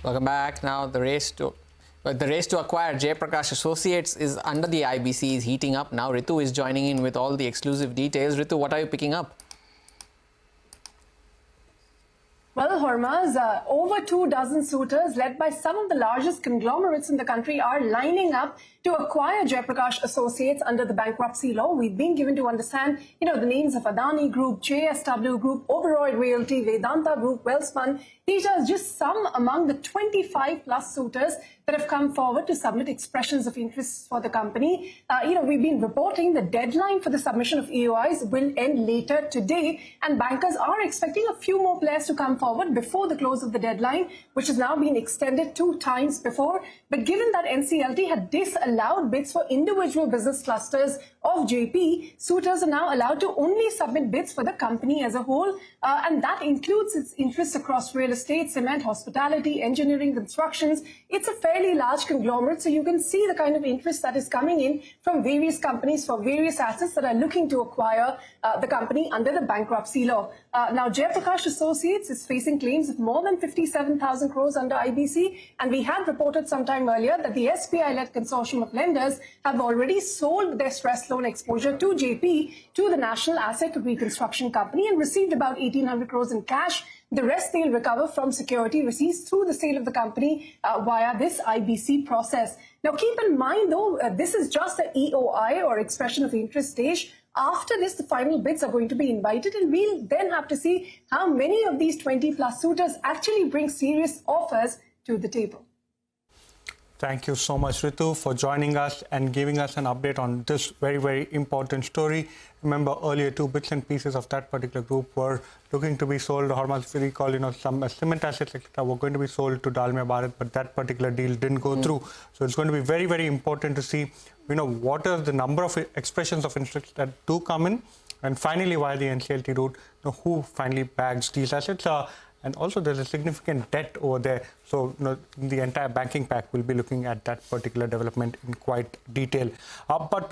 Welcome back. Now the race to acquire Jaiprakash Associates is under the IBC is heating up now. Ritu is joining in with all the exclusive details. Ritu, what are you picking up? Well, Hormaz, over 24 suitors led by some of the largest conglomerates in the country are lining up to acquire Jaiprakash Associates under the bankruptcy law. We've been given to understand, the names of Adani Group, JSW Group, Oberoi Realty, Vedanta Group, Welspun. These are just some among the 25 plus suitors that have come forward to submit expressions of interest for the company. We've been reporting the deadline for the submission of EOIs will end later today, and bankers are expecting a few more players to come forward before the close of the deadline, which has now been extended 2 times before. But given that NCLT had disallowed bids for individual business clusters of JP, suitors are now allowed to only submit bids for the company as a whole, and that includes its interests across real estate, cement, hospitality, engineering, constructions. It's a fairly large conglomerate, so you can see the kind of interest that is coming in from various companies for various assets that are looking to acquire the company under the bankruptcy law. Now, Jaiprakash Associates is facing claims of more than 57,000 crores under IBC, and we had reported sometime earlier that the SBI-led consortium of lenders have already sold their stress loan exposure to JP, to the National Asset Reconstruction Company, and received about 1,800 crores in cash. The rest they'll recover from security receipts through the sale of the company via this IBC process. Now, keep in mind, though, this is just the EOI or expression of interest stage. After this, the final bids are going to be invited, and we'll then have to see how many of these 20 plus suitors actually bring serious offers to the table. Thank you so much, Ritu, for joining us and giving us an update on this very, very important story. Remember, earlier 2 bits and pieces of that particular group were looking to be sold. Hormaz, if you recall, some cement assets, etc., were going to be sold to Dalmia Bharat, but that particular deal didn't go through. So it's going to be very, very important to see, what are the number of expressions of interest that do come in, and finally, via the NCLT route, who finally bags these assets. And also, there's a significant debt over there. So, the entire banking pack will be looking at that particular development in quite detail. But